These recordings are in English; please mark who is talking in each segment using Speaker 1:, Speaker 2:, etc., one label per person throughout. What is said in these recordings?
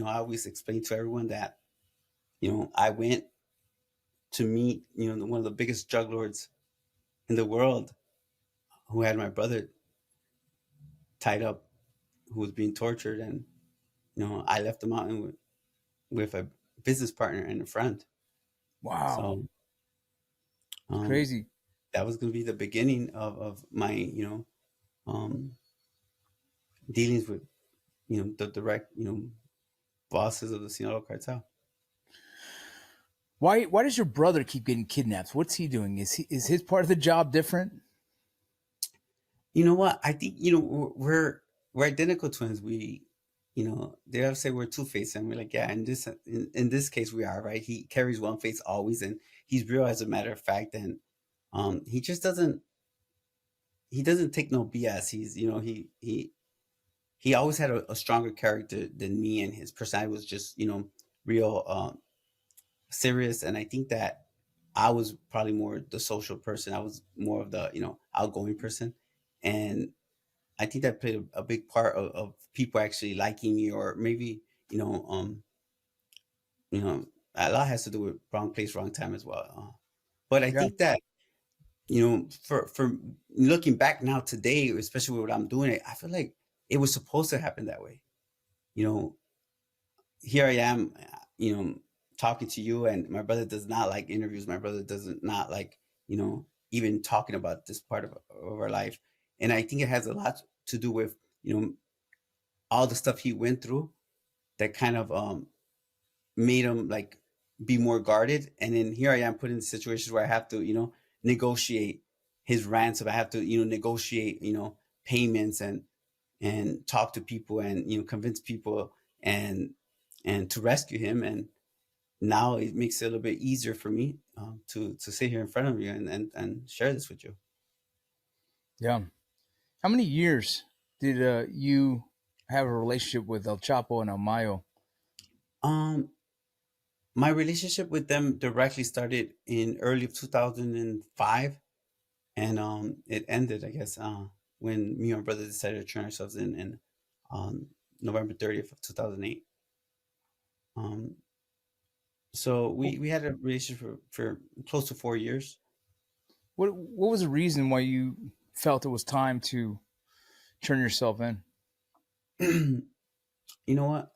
Speaker 1: I always explain to everyone that, I went to meet, one of the biggest drug lords in the world, who had my brother tied up, who was being tortured. And, I left the mountain with a business partner and a friend.
Speaker 2: Wow,
Speaker 1: So,
Speaker 2: it's
Speaker 1: um,
Speaker 2: crazy.
Speaker 1: that was going to be the beginning of my, um, dealings with, the direct, bosses of the Sinaloa Cartel.
Speaker 2: Why does your brother keep getting kidnapped? What's he doing? Is his part of the job different?
Speaker 1: You know what? I think, we're identical twins. They have to say we're two faced, and we're like, yeah. In this case, we are, right. He carries one face always, and he's real, as a matter of fact. And he just doesn't take no BS. He always had a stronger character than me, and his personality was just, real serious. And I think that I was probably more the social person. I was more of the, outgoing person. And I think that played a big part of people actually liking me, or maybe, you know, a lot has to do with wrong place, wrong time as well. But I
Speaker 2: Yeah,
Speaker 1: think that, for looking back now today, especially with what I'm doing, I feel like it was supposed to happen that way. You know, Here I am, talking to you, and my brother does not like interviews. My brother doesn't not like, even talking about this part of our life. And I think it has a lot to do with, all the stuff he went through, that kind of made him like be more guarded. And then here I am put in situations where I have to, negotiate his ransom. I have to, negotiate, payments, and talk to people, and, convince people, and to rescue him. And now it makes it a little bit easier for me, to sit here in front of you, and share this with you.
Speaker 2: yeah. How many years did you have a relationship with El Chapo and El Mayo?
Speaker 1: Um, my relationship with them directly started in early of 2005, and it ended, I guess, when me and my brother decided to turn ourselves in November 30th of 2008. Um, so we had a relationship for close to 4 years.
Speaker 2: What was the reason why you felt it was time to turn yourself in?
Speaker 1: You know what?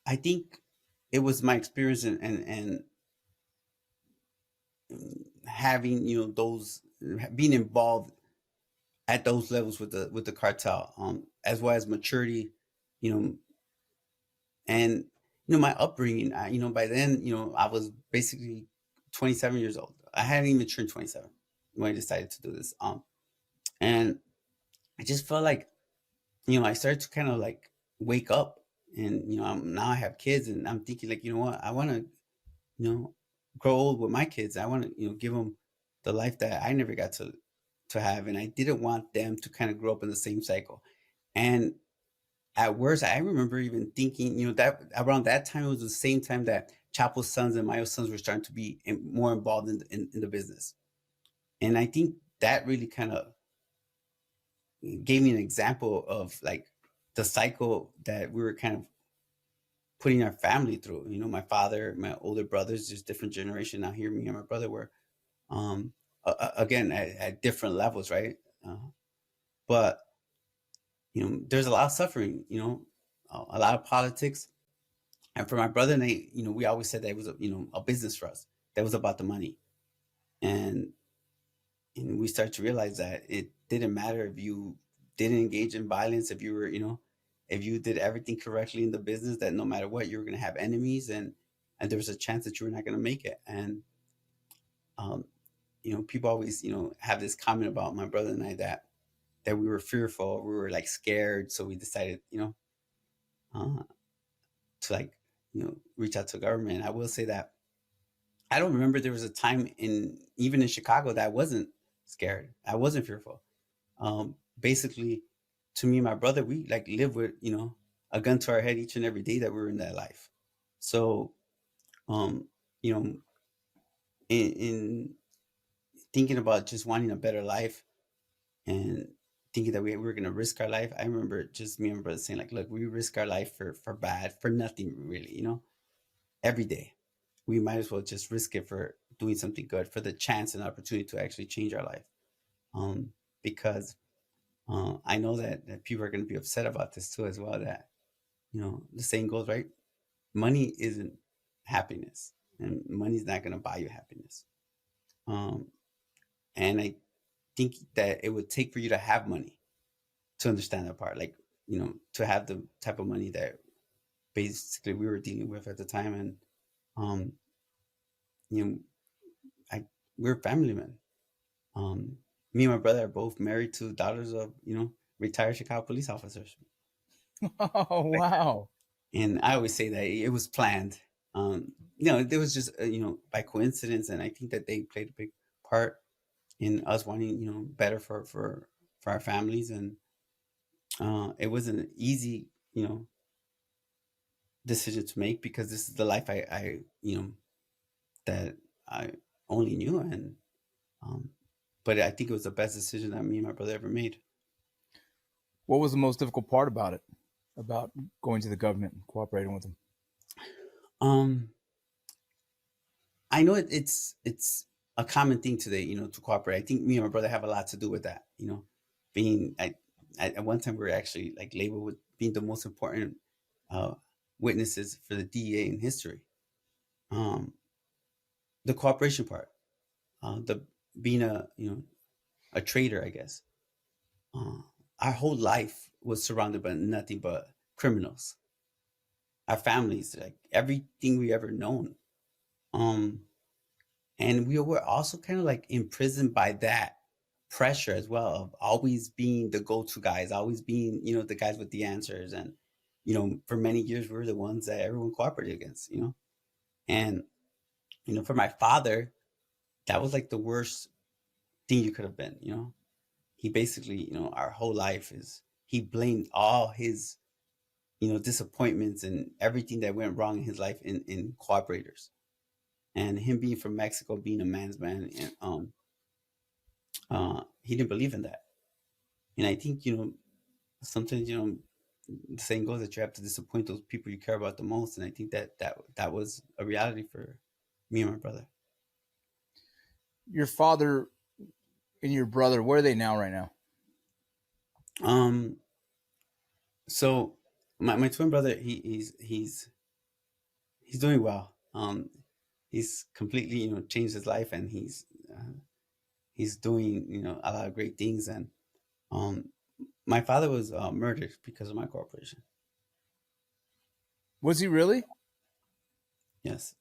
Speaker 1: I think it was my experience, and having, those, being involved at those levels with the cartel, as well as maturity, you know, and, my upbringing. By then, I was basically 27 years old. I hadn't even turned 27 when I decided to do this. And I just felt like, I started to kind of like wake up, and, now I have kids, and I'm thinking like, you know what, I want to, you know, grow old with my kids. I want to, give them the life that I never got to have, and I didn't want them to kind of grow up in the same cycle. And at worst, I remember even thinking, that around that time, it was the same time that Chapo's sons and Mayo sons were starting to be more involved in the business. And I think that really kind of gave me an example of like the cycle that we were kind of putting our family through. My father, my older brothers, just different generation. Now here, me and my brother were, again, at different levels, right? But there's a lot of suffering. A lot of politics. And for my brother and I, we always said that it was a business for us. That was about the money. And we started to realize that it didn't matter if you didn't engage in violence, if you were, if you did everything correctly in the business, that no matter what, you were going to have enemies, and there was a chance that you were not going to make it. And um, people always, have this comment about my brother and I, that we were fearful, we were like scared, so we decided, uh, to like, reach out to government. I will say that I don't remember there was a time in even in Chicago that I wasn't scared. I wasn't fearful. Basically, to me and my brother, we like live with, a gun to our head each and every day that we were in that life. So, um, you know, in thinking about just wanting a better life, and thinking that we were going to risk our life. I remember just me and my brother saying like, look, we risk our life for bad, for nothing really, every day. We might as well just risk it for doing something good, for the chance and opportunity to actually change our life. Um, because I know that people are going to be upset about this too as well. That the saying goes, right? Money isn't happiness, and money's not going to buy you happiness. Um, and I think that it would take for you to have money to understand that part. Like to have the type of money that basically we were dealing with at the time, and um, you know, I we're family men. Um, Me and my brother are both married to daughters of retired Chicago police officers.
Speaker 2: Oh,
Speaker 1: Like,
Speaker 2: wow.
Speaker 1: and I always say that it was planned. There was just by coincidence, and I think that they played a big part in us wanting better for our families, and it wasn't an easy decision to make because this is the life I that I only knew, and um, but I think it was the best decision that me and my brother ever made.
Speaker 2: What was the most difficult part about it? About going to the government and cooperating with them?
Speaker 1: Um, I know it's a common thing today, to cooperate. I think me and my brother have a lot to do with that. Being at one time we were actually like labeled with being the most important uh, witnesses for the DEA in history. Um, the cooperation part, the being a traitor, I guess. Uh, our whole life was surrounded by nothing but criminals. Our families, like everything we ever known. Um, and we were also kind of like imprisoned by that pressure as well of always being the go-to guys, always being the guys with the answers, and for many years we were the ones that everyone cooperated against. And for my father, that was like the worst thing you could have been. He basically our whole life is he blamed all his disappointments and everything that went wrong in his life in cooperators, and him being from Mexico, being a man's man, and he didn't believe in that. And I think sometimes the saying goes that you have to disappoint those people you care about the most, and I think that was a reality for me and my brother.
Speaker 2: Your father and your brother, where are they now right now?
Speaker 1: um so my twin brother, he's doing well. He's completely changed his life, and he's doing a lot of great things. And um my father was murdered because of my corporation.
Speaker 2: Was he really?
Speaker 1: Yes.